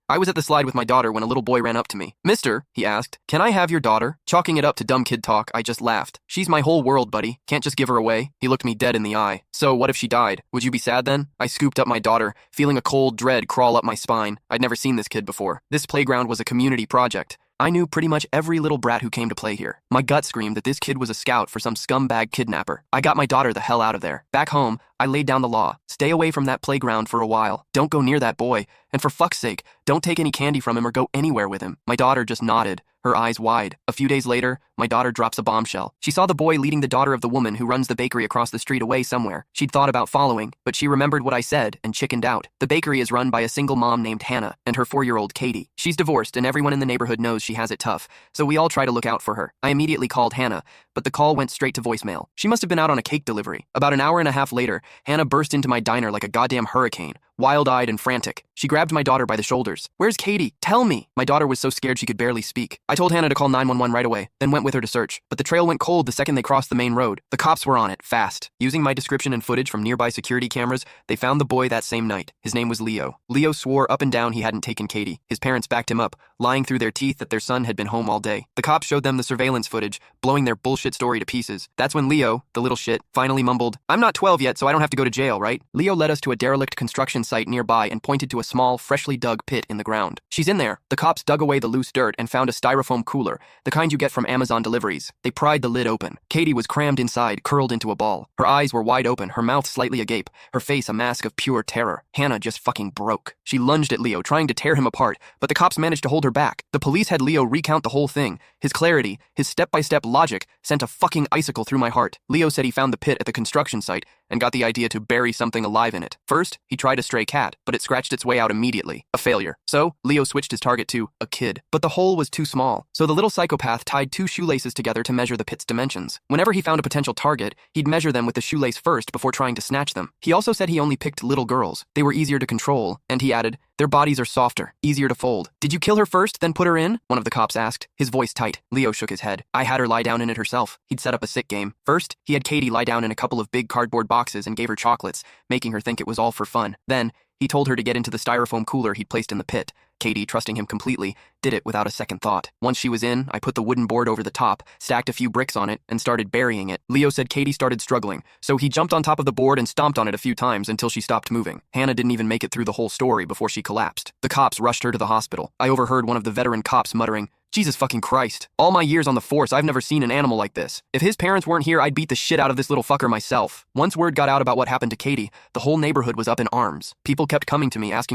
I was at the slide with my daughter when a little boy ran up to me. "Mister," he asked, "can I have your daughter?" Chalking it up to dumb kid talk, I just laughed. "She's my whole world, buddy. Can't just give her away." He looked me dead in the eye. "So what if she died? Would you be sad then?" I scooped up my daughter, feeling a cold dread crawl up my spine. I'd never seen this kid before. This playground was a community project. I knew pretty much every little brat who came to play here. My gut screamed that this kid was a scout for some scumbag kidnapper. I got my daughter the hell out of there. Back home, I laid down the law. Stay away from that playground for a while. Don't go near that boy. And for fuck's sake, don't take any candy from him or go anywhere with him. My daughter just nodded, her eyes wide. A few days later, my daughter drops a bombshell. She saw the boy leading the daughter of the woman who runs the bakery across the street away somewhere. She'd thought about following, but she remembered what I said and chickened out. The bakery is run by a single mom named Hannah and her 4-year-old Katie. She's divorced and everyone in the neighborhood knows she has it tough, so we all try to look out for her. I immediately called Hannah, but the call went straight to voicemail. She must have been out on a cake delivery. About an hour and a half later, Hannah burst into my diner like a goddamn hurricane, wild-eyed and frantic. She grabbed my daughter by the shoulders. "Where's Katie? Tell me!" My daughter was so scared she could barely speak. I told Hannah to call 911 right away, then went with her to search. But the trail went cold the second they crossed the main road. The cops were on it, fast. Using my description and footage from nearby security cameras, they found the boy that same night. His name was Leo. Leo swore up and down he hadn't taken Katie. His parents backed him up, lying through their teeth that their son had been home all day. The cops showed them the surveillance footage, blowing their bullshit story to pieces. That's when Leo, the little shit, finally mumbled, "I'm not 12 yet, so I don't have to go to jail, right?" Leo led us to a derelict construction site nearby and pointed to a small, freshly dug pit in the ground. "She's in there." The cops dug away the loose dirt and found a styrofoam cooler, the kind you get from Amazon deliveries. They pried the lid open. Katie was crammed inside, curled into a ball. Her eyes were wide open, her mouth slightly agape, her face a mask of pure terror. Hannah just fucking broke. She lunged at Leo, trying to tear him apart, but the cops managed to hold her back. The police had Leo recount the whole thing. His clarity, his step-by-step logic, sent a fucking icicle through my heart. Leo said he found the pit at the construction site and got the idea to bury something alive in it. First, he tried a stray cat, but it scratched its way out immediately. A failure. So, Leo switched his target to a kid. But the hole was too small, so the little psychopath tied 2 shoelaces together to measure the pit's dimensions. Whenever he found a potential target, he'd measure them with the shoelace first before trying to snatch them. He also said he only picked little girls. They were easier to control, and he added, "Their bodies are softer, easier to fold." "Did you kill her first, then put her in?" one of the cops asked, his voice tight. Leo shook his head. "I had her lie down in it herself." He'd set up a sick game. First, he had Katie lie down in a couple of big cardboard boxes and gave her chocolates, making her think it was all for fun. Then, he told her to get into the styrofoam cooler he'd placed in the pit. Katie, trusting him completely, did it without a second thought. Once she was in, I put the wooden board over the top, stacked a few bricks on it, and started burying it. Leo said Katie started struggling, so he jumped on top of the board and stomped on it a few times until she stopped moving. Hannah didn't even make it through the whole story before she collapsed. The cops rushed her to the hospital. I overheard one of the veteran cops muttering, "Jesus fucking Christ. All my years on the force, I've never seen an animal like this. If his parents weren't here, I'd beat the shit out of this little fucker myself." Once word got out about what happened to Katie, the whole neighborhood was up in arms. People kept coming to me asking for